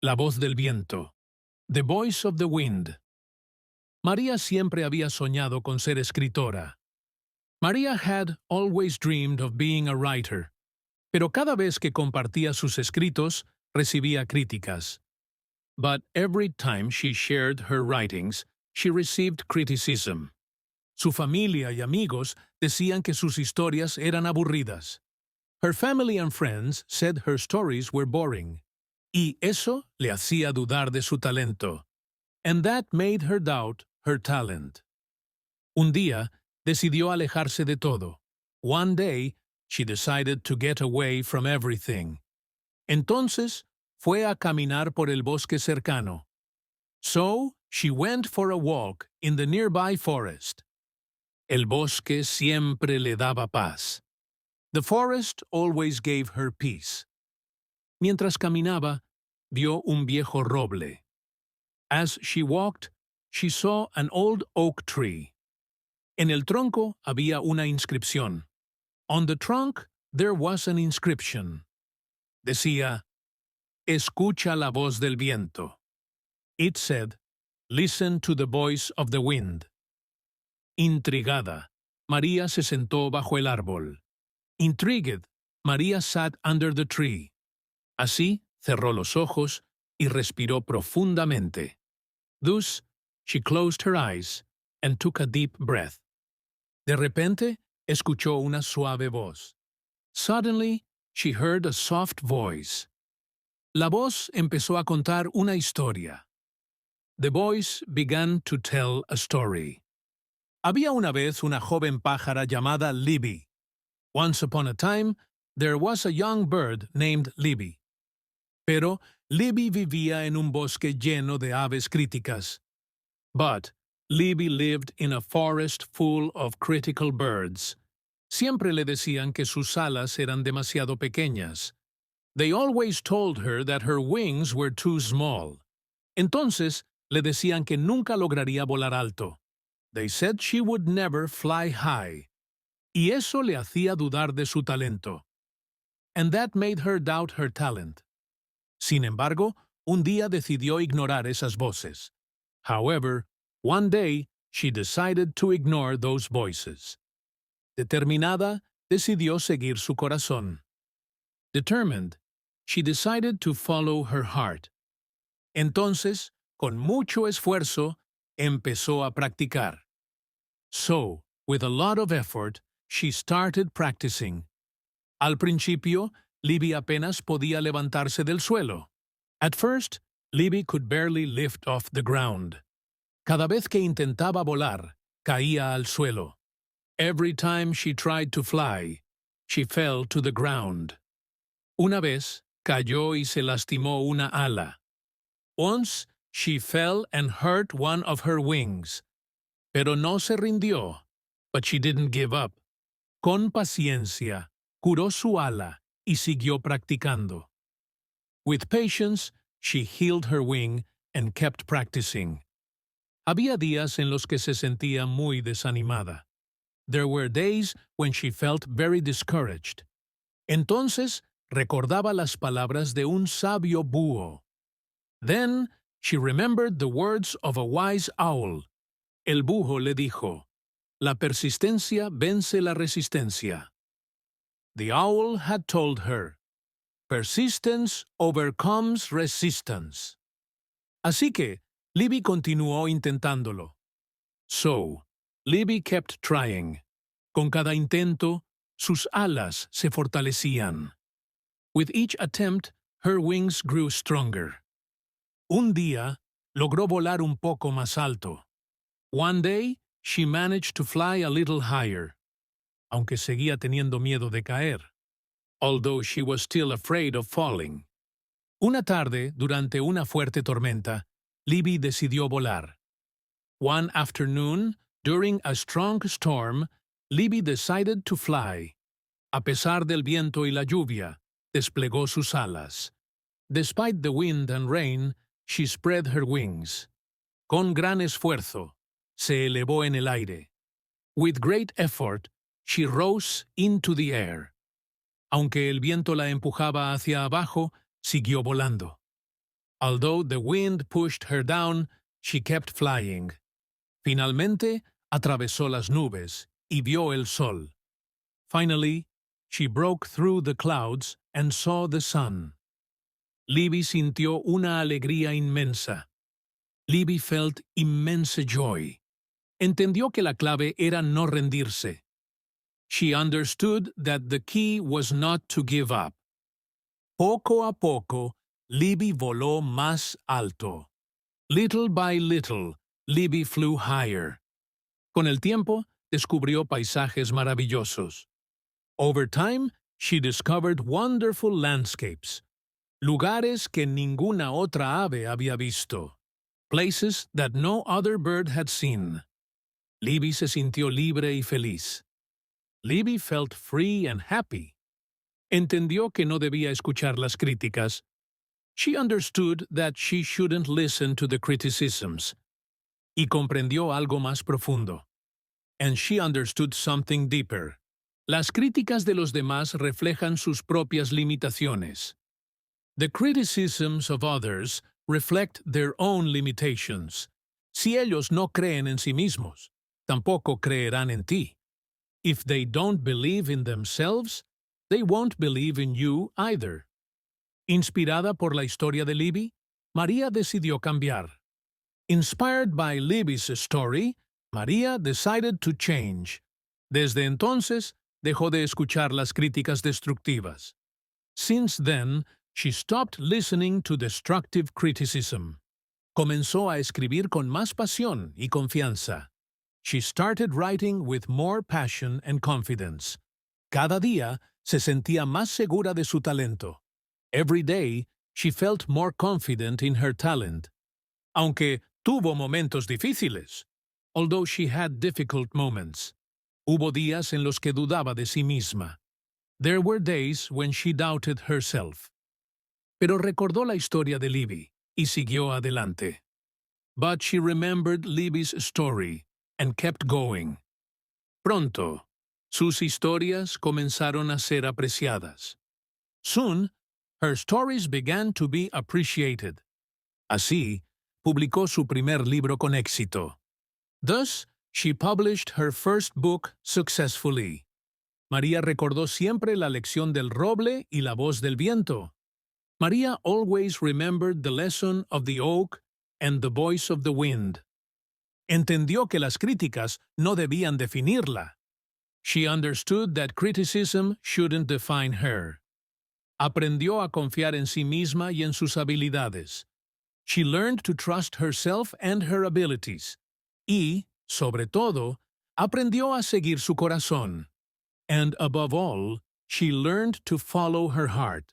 La voz del viento. The Voice of the Wind. María siempre había soñado con ser escritora. María had always dreamed of being a writer, pero cada vez que compartía sus escritos, recibía críticas. But every time she shared her writings, she received criticism. Su familia y amigos decían que sus historias eran aburridas. Her family and friends said her stories were boring. Y eso le hacía dudar de su talento. And that made her doubt her talent. Un día, decidió alejarse de todo. One day, she decided to get away from everything. Entonces, fue a caminar por el bosque cercano. So, she went for a walk in the nearby forest. El bosque siempre le daba paz. The forest always gave her peace. Mientras caminaba, vio un viejo roble. As she walked, she saw an old oak tree. En el tronco había una inscripción. On the trunk, there was an inscription. Decía, "Escucha la voz del viento." It said, "Listen to the voice of the wind." Intrigada, María se sentó bajo el árbol. Intrigued, María sat under the tree. Así, cerró los ojos y respiró profundamente. Thus, she closed her eyes and took a deep breath. De repente, escuchó una suave voz. Suddenly, she heard a soft voice. La voz empezó a contar una historia. The voice began to tell a story. Había una vez una joven pájara llamada Libby. Once upon a time, there was a young bird named Libby. Pero Libby vivía en un bosque lleno de aves críticas. But Libby lived in a forest full of critical birds. Siempre le decían que sus alas eran demasiado pequeñas. They always told her that her wings were too small. Entonces, le decían que nunca lograría volar alto. They said she would never fly high. Y eso le hacía dudar de su talento. And that made her doubt her talent. Sin embargo, un día decidió ignorar esas voces. However, one day, she decided to ignore those voices. Determinada, decidió seguir su corazón. Determined, she decided to follow her heart. Entonces, con mucho esfuerzo, empezó a practicar. So, with a lot of effort, she started practicing. Al principio, Libby apenas podía levantarse del suelo. At first, Libby could barely lift off the ground. Cada vez que intentaba volar, caía al suelo. Every time she tried to fly, she fell to the ground. Una vez, cayó y se lastimó una ala. Once, she fell and hurt one of her wings. Pero no se rindió. But she didn't give up. Con paciencia, curó su ala y siguió practicando. With patience, she healed her wing and kept practicing. Había días en los que se sentía muy desanimada. There were days when she felt very discouraged. Entonces, recordaba las palabras de un sabio búho. Then, she remembered the words of a wise owl. El búho le dijo, "La persistencia vence la resistencia." The owl had told her, "Persistence overcomes resistance." Así que, Libby continuó intentándolo. So, Libby kept trying. Con cada intento, sus alas se fortalecían. With each attempt, her wings grew stronger. Un día, logró volar un poco más alto. One day, she managed to fly a little higher, aunque seguía teniendo miedo de caer, although she was still afraid of falling. Una tarde, durante una fuerte tormenta, Libby decidió volar. One afternoon, during a strong storm, Libby decided to fly. A pesar del viento y la lluvia, desplegó sus alas. Despite the wind and rain, she spread her wings. Con gran esfuerzo, se elevó en el aire. With great effort, she rose into the air. Aunque el viento la empujaba hacia abajo, siguió volando. Although the wind pushed her down, she kept flying. Finalmente, atravesó las nubes y vio el sol. Finally, she broke through the clouds and saw the sun. Libby sintió una alegría inmensa. Libby felt immense joy. Entendió que la clave era no rendirse. She understood that the key was not to give up. Poco a poco, Libby voló más alto. Little by little, Libby flew higher. Con el tiempo, descubrió paisajes maravillosos. Over time, she discovered wonderful landscapes, lugares que ninguna otra ave había visto, places that no other bird had seen. Libby se sintió libre y feliz. Libby felt free and happy. Entendió que no debía escuchar las críticas. She understood that she shouldn't listen to the criticisms. Y comprendió algo más profundo. And she understood something deeper. Las críticas de los demás reflejan sus propias limitaciones. The criticisms of others reflect their own limitations. Si ellos no creen en sí mismos, tampoco creerán en ti. If they don't believe in themselves, they won't believe in you either. Inspirada por la historia de Libby, María decidió cambiar. Inspired by Libby's story, María decided to change. Desde entonces, dejó de escuchar las críticas destructivas. Since then, she stopped listening to destructive criticism. Comenzó a escribir con más pasión y confianza. She started writing with more passion and confidence. Cada día se sentía más segura de su talento. Every day, she felt more confident in her talent. Aunque tuvo momentos difíciles. Although she had difficult moments. Hubo días en los que dudaba de sí misma. There were days when she doubted herself. Pero recordó la historia de Libby y siguió adelante. But she remembered Libby's story and kept going. Pronto, sus historias comenzaron a ser apreciadas. Soon, her stories began to be appreciated. Así, publicó su primer libro con éxito. Thus, she published her first book successfully. María recordó siempre la lección del roble y la voz del viento. María always remembered the lesson of the oak and the voice of the wind. Entendió que las críticas no debían definirla. She understood that criticism shouldn't define her. Aprendió a confiar en sí misma y en sus habilidades. She learned to trust herself and her abilities. Y, sobre todo, aprendió a seguir su corazón. And above all, she learned to follow her heart.